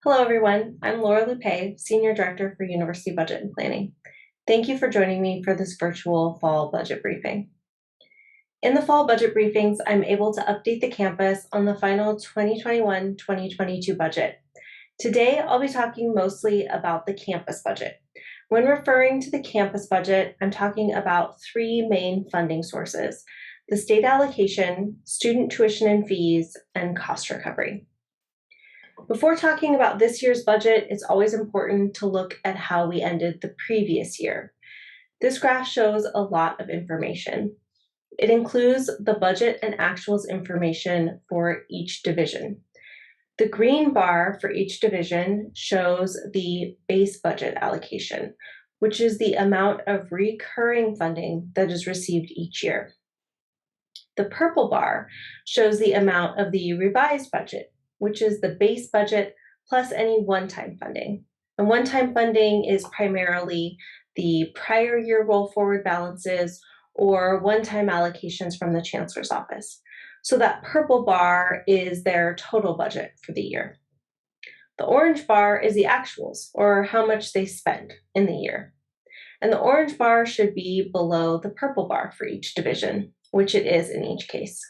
Hello, everyone. I'm Laura Lupe, Senior Director for University Budget and Planning. Thank you for joining me for this virtual fall budget briefing. In the fall budget briefings, I'm able to update the campus on the final 2021-2022 budget. Today, I'll be talking mostly about the campus budget. When referring to the campus budget, I'm talking about three main funding sources: the state allocation, student tuition and fees, and cost recovery. Before talking about this year's budget, it's always important to look at how we ended the previous year. This graph shows a lot of information. It includes the budget and actuals information for each division. The green bar for each division shows the base budget allocation, which is the amount of recurring funding that is received each year. The purple bar shows the amount of the revised budget, which is the base budget plus any one-time funding. And one-time funding is primarily the prior year roll forward balances or one-time allocations from the Chancellor's office. So that purple bar is their total budget for the year. The orange bar is the actuals, or how much they spend in the year. And the orange bar should be below the purple bar for each division, which it is in each case.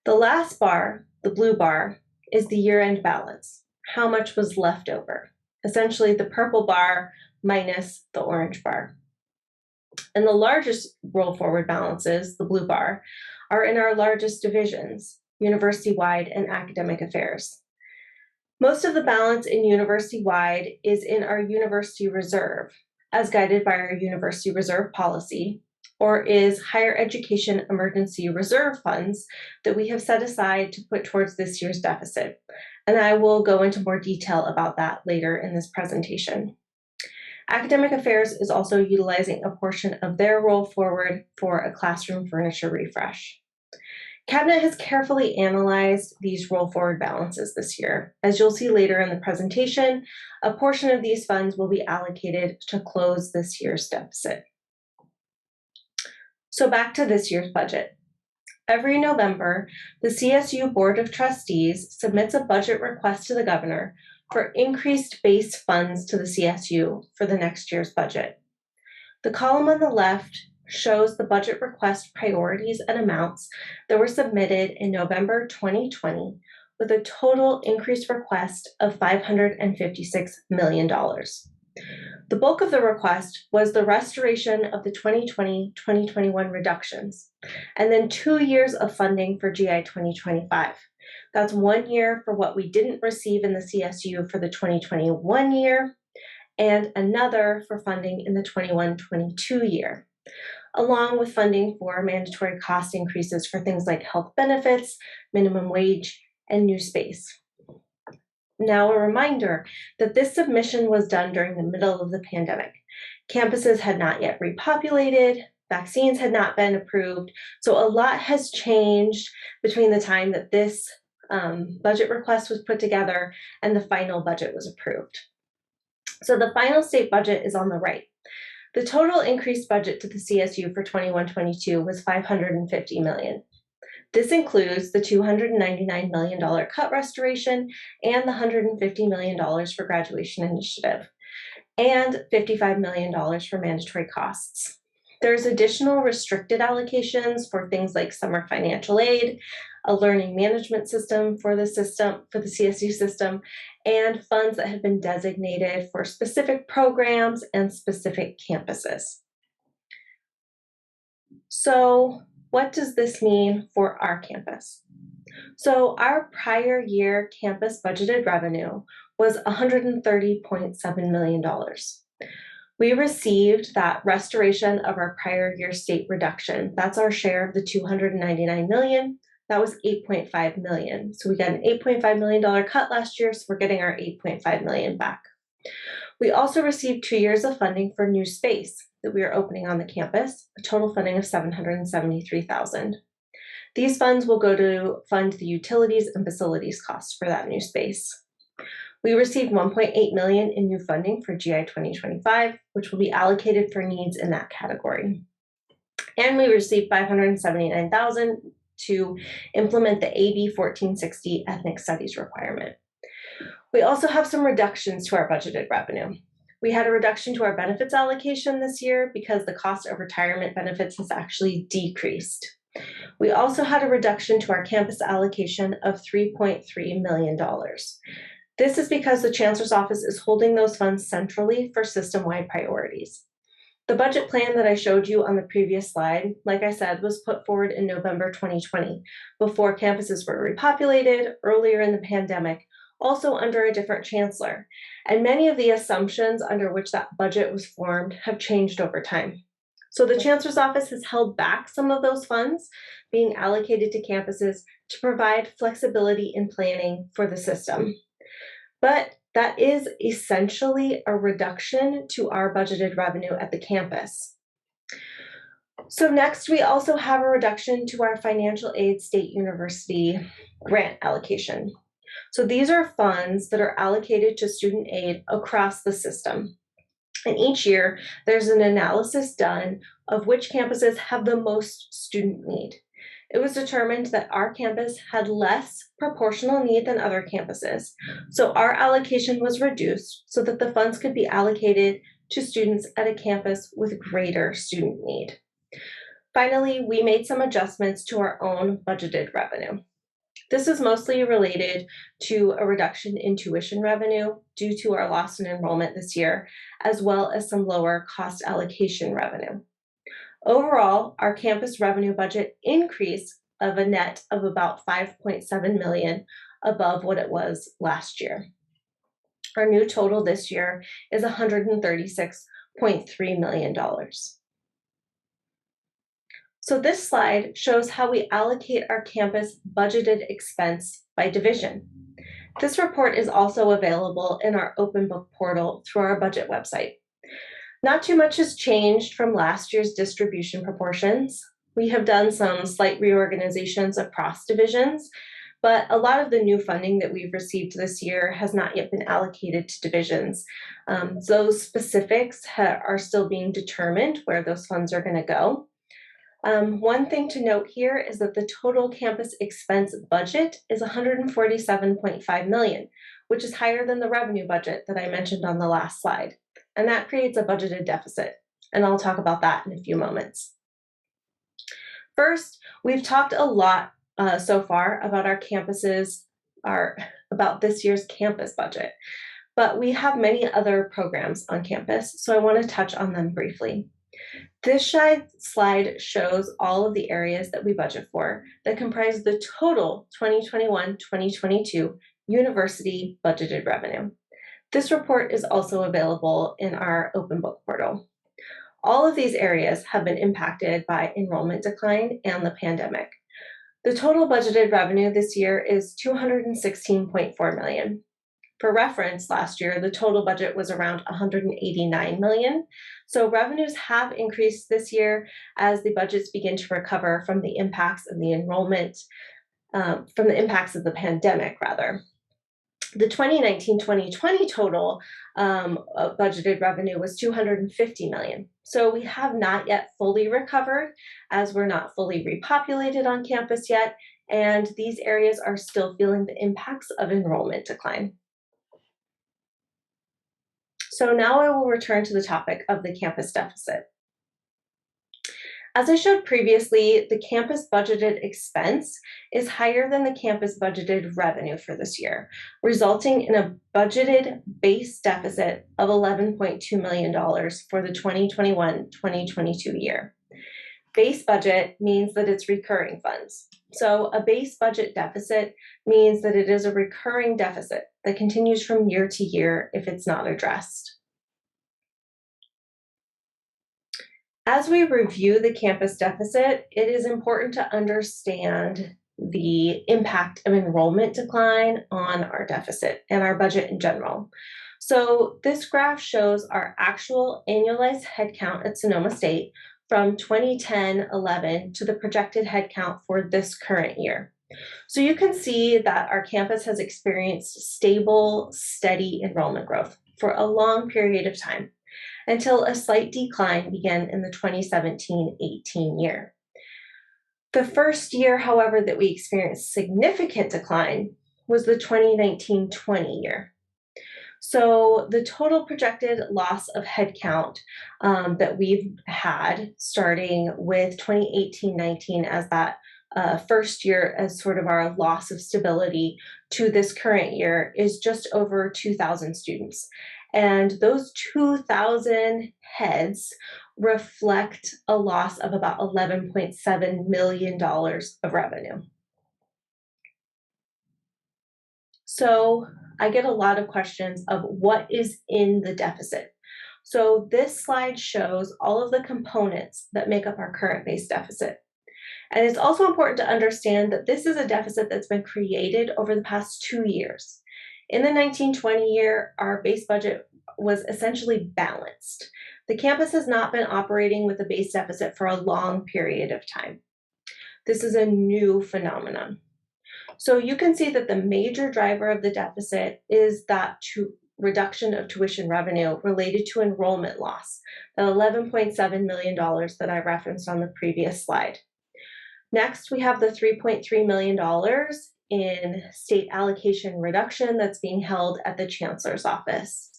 The last bar, the blue bar, is the year-end balance, how much was left over, essentially the purple bar minus the orange bar. And the largest roll forward balances, the blue bar, are in our largest divisions, university-wide and academic affairs. Most of the balance in university-wide is in our university reserve, as guided by our university reserve policy, or is higher education emergency reserve funds that we have set aside to put towards this year's deficit. And I will go into more detail about that later in this presentation. Academic Affairs is also utilizing a portion of their roll forward for a classroom furniture refresh. Cabinet has carefully analyzed these roll forward balances this year. As you'll see later in the presentation, a portion of these funds will be allocated to close this year's deficit. So back to this year's budget. Every November, the CSU Board of Trustees submits a budget request to the governor for increased base funds to the CSU for the next year's budget. The column on the left shows the budget request priorities and amounts that were submitted in November 2020 with a total increased request of $556 million. The bulk of the request was the restoration of the 2020-2021 reductions, and then 2 years of funding for GI 2025. That's 1 year for what we didn't receive in the CSU for the 2021 year, and another for funding in the 21-22 year, along with funding for mandatory cost increases for things like health benefits, minimum wage, and new space. Now, a reminder that this submission was done during the middle of the pandemic. Campuses had not yet repopulated, vaccines had not been approved, so a lot has changed between the time that this budget request was put together and the final budget was approved. So the final state budget is on the right. The total increased budget to the CSU for 21-22 was $550 million. This includes the $299 million cut restoration and the $150 million for graduation initiative, and $55 million for mandatory costs. There's additional restricted allocations for things like summer financial aid, a learning management system for the CSU system, and funds that have been designated for specific programs and specific campuses. So, what does this mean for our campus? So our prior year campus budgeted revenue was $130.7 million. We received that restoration of our prior year state reduction. That's our share of the $299 million. That was $8.5 million. So we got an $8.5 million cut last year, so we're getting our $8.5 million back. We also received 2 years of funding for new space that we are opening on the campus, a total funding of $773,000. These funds will go to fund the utilities and facilities costs for that new space. We received $1.8 million in new funding for GI 2025, which will be allocated for needs in that category. And we received $579,000 to implement the AB 1460 ethnic studies requirement. We also have some reductions to our budgeted revenue. We had a reduction to our benefits allocation this year because the cost of retirement benefits has actually decreased. We also had a reduction to our campus allocation of $3.3 million. This is because the Chancellor's Office is holding those funds centrally for system-wide priorities. The budget plan that I showed you on the previous slide, like I said, was put forward in November 2020, before campuses were repopulated earlier in the pandemic, also under a different chancellor. And many of the assumptions under which that budget was formed have changed over time. So the Chancellor's Office has held back some of those funds being allocated to campuses to provide flexibility in planning for the system. But that is essentially a reduction to our budgeted revenue at the campus. So next, we also have a reduction to our financial aid state university grant allocation. So these are funds that are allocated to student aid across the system. And each year, there's an analysis done of which campuses have the most student need. It was determined that our campus had less proportional need than other campuses. So our allocation was reduced so that the funds could be allocated to students at a campus with greater student need. Finally, we made some adjustments to our own budgeted revenue. This is mostly related to a reduction in tuition revenue due to our loss in enrollment this year, as well as some lower cost allocation revenue. Overall, our campus revenue budget increase of a net of about $5.7 million above what it was last year. Our new total this year is $136.3 million. So this slide shows how we allocate our campus budgeted expense by division. This report is also available in our open book portal through our budget website. Not too much has changed from last year's distribution proportions. We have done some slight reorganizations across divisions, but a lot of the new funding that we've received this year has not yet been allocated to divisions. Those specifics are still being determined where those funds are going to go. One thing to note here is that the total campus expense budget is $147.5 million, which is higher than the revenue budget that I mentioned on the last slide. And that creates a budgeted deficit. And I'll talk about that in a few moments. First, we've talked a lot so far about our campuses, about this year's campus budget, but we have many other programs on campus, so I want to touch on them briefly. This slide shows all of the areas that we budget for that comprise the total 2021-2022 university budgeted revenue. This report is also available in our open book portal. All of these areas have been impacted by enrollment decline and the pandemic. The total budgeted revenue this year is $216.4 million. For reference, last year, the total budget was around $189 million. So revenues have increased this year as the budgets begin to recover from the impacts of the enrollment, from the impacts of the pandemic, rather. The 2019-2020 total budgeted revenue was $250 million. So we have not yet fully recovered as we're not fully repopulated on campus yet, and these areas are still feeling the impacts of enrollment decline. So now I will return to the topic of the campus deficit. As I showed previously, the campus budgeted expense is higher than the campus budgeted revenue for this year, resulting in a budgeted base deficit of $11.2 million for the 2021-2022 year. Base budget means that it's recurring funds. So a base budget deficit means that it is a recurring deficit that continues from year to year if it's not addressed. As we review the campus deficit, it is important to understand the impact of enrollment decline on our deficit and our budget in general. So this graph shows our actual annualized headcount at Sonoma State from 2010-11 to the projected headcount for this current year. So you can see that our campus has experienced stable, steady enrollment growth for a long period of time, until a slight decline began in the 2017-18 year. The first year, however, that we experienced significant decline was the 2019-20 year. So the total projected loss of headcount that we've had starting with 2018-19 as that first year as sort of our loss of stability to this current year is just over 2,000 students. And those 2,000 heads reflect a loss of about $11.7 million of revenue. So I get a lot of questions of what is in the deficit. So this slide shows all of the components that make up our current base deficit. And it's also important to understand that this is a deficit that's been created over the past 2 years. In the 1920 year, our base budget was essentially balanced. The campus has not been operating with a base deficit for a long period of time. This is a new phenomenon. So you can see that the major driver of the deficit is that reduction of tuition revenue related to enrollment loss, the $11.7 million that I referenced on the previous slide. Next, we have the $3.3 million in state allocation reduction that's being held at the Chancellor's office.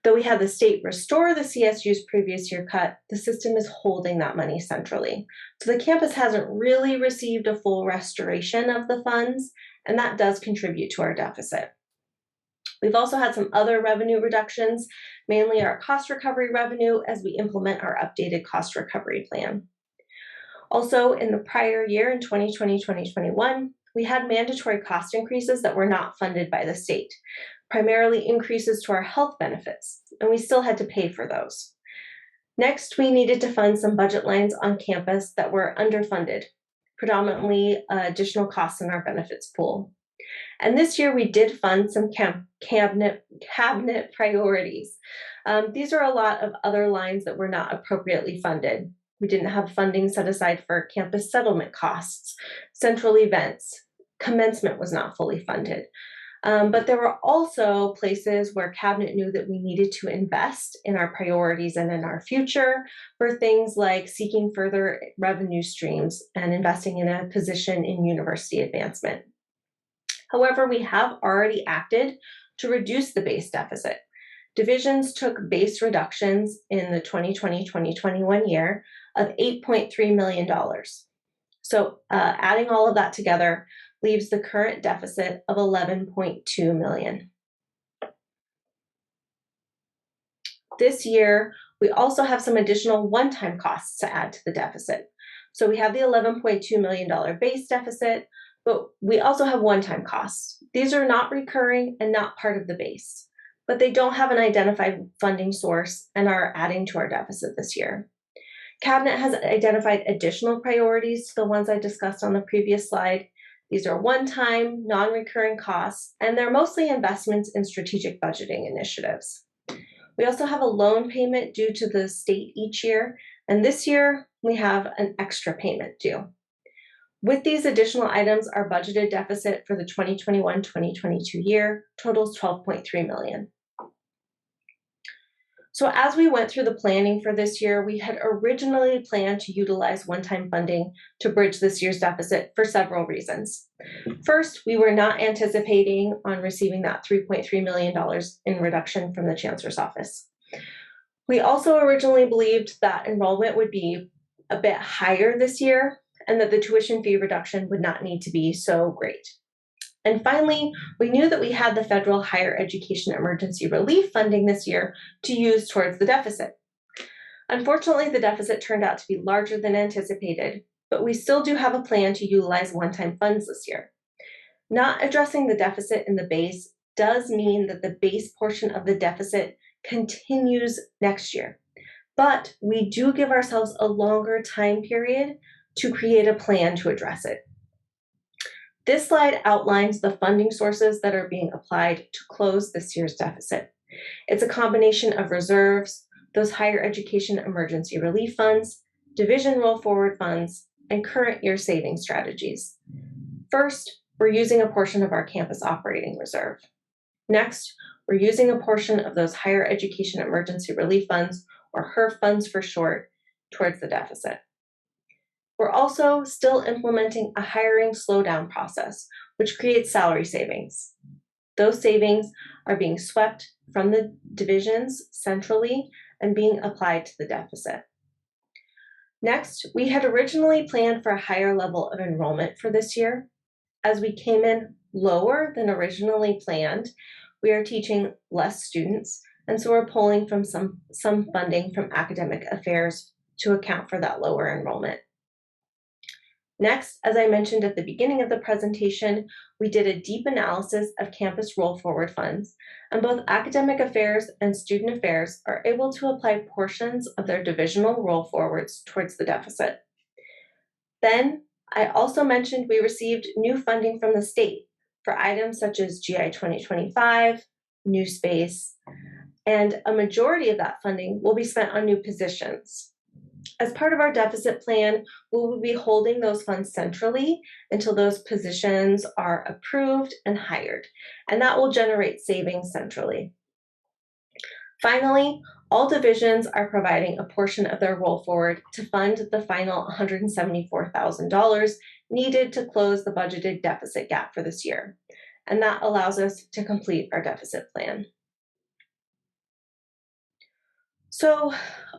Though we had the state restore the CSU's previous year cut, the system is holding that money centrally. So the campus hasn't really received a full restoration of the funds, and that does contribute to our deficit. We've also had some other revenue reductions, mainly our cost recovery revenue as we implement our updated cost recovery plan. Also, in the prior year, in 2020-2021, we had mandatory cost increases that were not funded by the state, primarily increases to our health benefits, and we still had to pay for those. Next, we needed to fund some budget lines on campus that were underfunded, predominantly additional costs in our benefits pool. And this year we did fund some cabinet priorities. These are a lot of other lines that were not appropriately funded. We didn't have funding set aside for campus settlement costs, central events, commencement was not fully funded. But there were also places where Cabinet knew that we needed to invest in our priorities and in our future for things like seeking further revenue streams and investing in a position in university advancement. However, we have already acted to reduce the base deficit. Divisions took base reductions in the 2020-2021 year of $8.3 million. So adding all of that together leaves the current deficit of $11.2 million. This year, we also have some additional one-time costs to add to the deficit. So we have the $11.2 million base deficit, but we also have one-time costs. These are not recurring and not part of the base, but they don't have an identified funding source and are adding to our deficit this year. Cabinet has identified additional priorities to the ones I discussed on the previous slide. These are one-time, non-recurring costs, and they're mostly investments in strategic budgeting initiatives. We also have a loan payment due to the state each year, and this year we have an extra payment due. With these additional items, our budgeted deficit for the 2021-2022 year totals $12.3 million. So as we went through the planning for this year, we had originally planned to utilize one-time funding to bridge this year's deficit for several reasons. First, we were not anticipating on receiving that $3.3 million in reduction from the Chancellor's office. We also originally believed that enrollment would be a bit higher this year and that the tuition fee reduction would not need to be so great. And finally, we knew that we had the federal higher education emergency relief funding this year to use towards the deficit. Unfortunately, the deficit turned out to be larger than anticipated, but we still do have a plan to utilize one-time funds this year. Not addressing the deficit in the base does mean that the base portion of the deficit continues next year, but we do give ourselves a longer time period to create a plan to address it. This slide outlines the funding sources that are being applied to close this year's deficit. It's a combination of reserves, those higher education emergency relief funds, division roll forward funds, and current year saving strategies. First, we're using a portion of our campus operating reserve. Next, we're using a portion of those higher education emergency relief funds, or HERF funds for short, towards the deficit. We're also still implementing a hiring slowdown process, which creates salary savings. Those savings are being swept from the divisions centrally and being applied to the deficit. Next, we had originally planned for a higher level of enrollment for this year. As we came in lower than originally planned, we are teaching less students, and so we're pulling from some funding from academic affairs to account for that lower enrollment. Next, as I mentioned at the beginning of the presentation, we did a deep analysis of campus roll forward funds, and both academic affairs and student affairs are able to apply portions of their divisional roll forwards towards the deficit. Then, I also mentioned we received new funding from the state for items such as GI 2025, new space, and a majority of that funding will be spent on new positions. As part of our deficit plan, we will be holding those funds centrally until those positions are approved and hired, and that will generate savings centrally. Finally, all divisions are providing a portion of their roll forward to fund the final $174,000 needed to close the budgeted deficit gap for this year, and that allows us to complete our deficit plan. So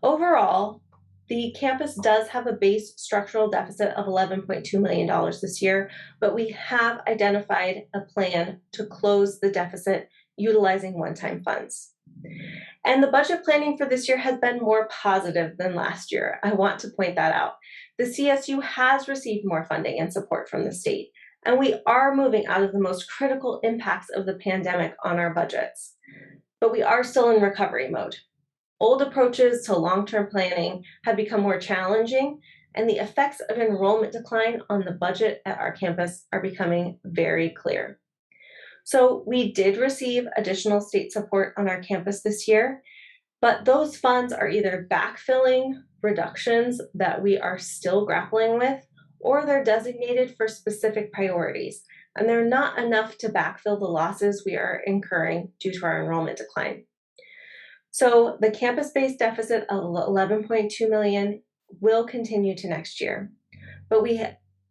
overall, the campus does have a base structural deficit of $11.2 million this year, but we have identified a plan to close the deficit utilizing one-time funds. And the budget planning for this year has been more positive than last year. I want to point that out. The CSU has received more funding and support from the state, and we are moving out of the most critical impacts of the pandemic on our budgets. But we are still in recovery mode. Old approaches to long-term planning have become more challenging, and the effects of enrollment decline on the budget at our campus are becoming very clear. So we did receive additional state support on our campus this year, but those funds are either backfilling reductions that we are still grappling with, or they're designated for specific priorities, and they're not enough to backfill the losses we are incurring due to our enrollment decline. So the campus-based deficit of $11.2 million will continue to next year, but we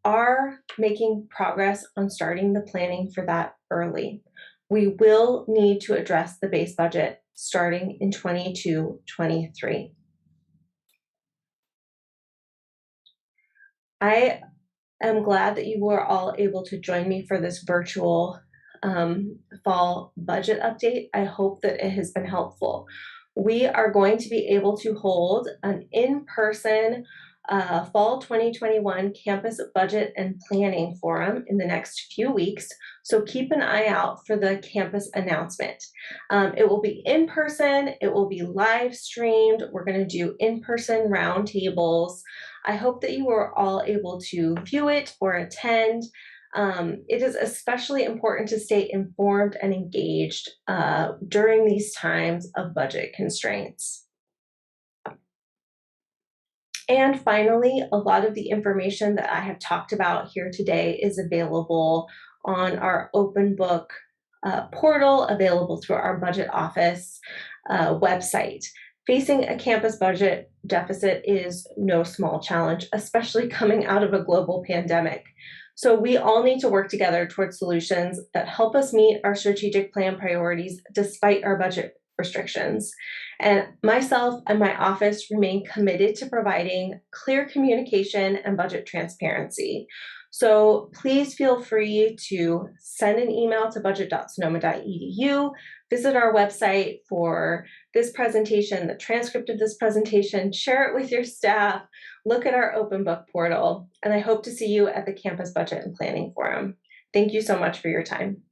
are making progress on starting the planning for that early. We will need to address the base budget starting in 22-23. I am glad that you were all able to join me for this virtual fall budget update. I hope that it has been helpful. We are going to be able to hold an in-person fall 2021 campus budget and planning forum in the next few weeks. So keep an eye out for the campus announcement. It will be in person, it will be live streamed. We're going to do in-person roundtables. I hope that you are all able to view it or attend. It is especially important to stay informed and engaged during these times of budget constraints. And finally, a lot of the information that I have talked about here today is available on our open book portal, available through our budget office website. Facing a campus budget deficit is no small challenge, especially coming out of a global pandemic. So we all need to work together towards solutions that help us meet our strategic plan priorities despite our budget restrictions. And myself and my office remain committed to providing clear communication and budget transparency. So please feel free to send an email to budget.sonoma.edu, visit our website for this presentation, the transcript of this presentation, share it with your staff, look at our open book portal, and I hope to see you at the Campus Budget and Planning Forum. Thank you so much for your time.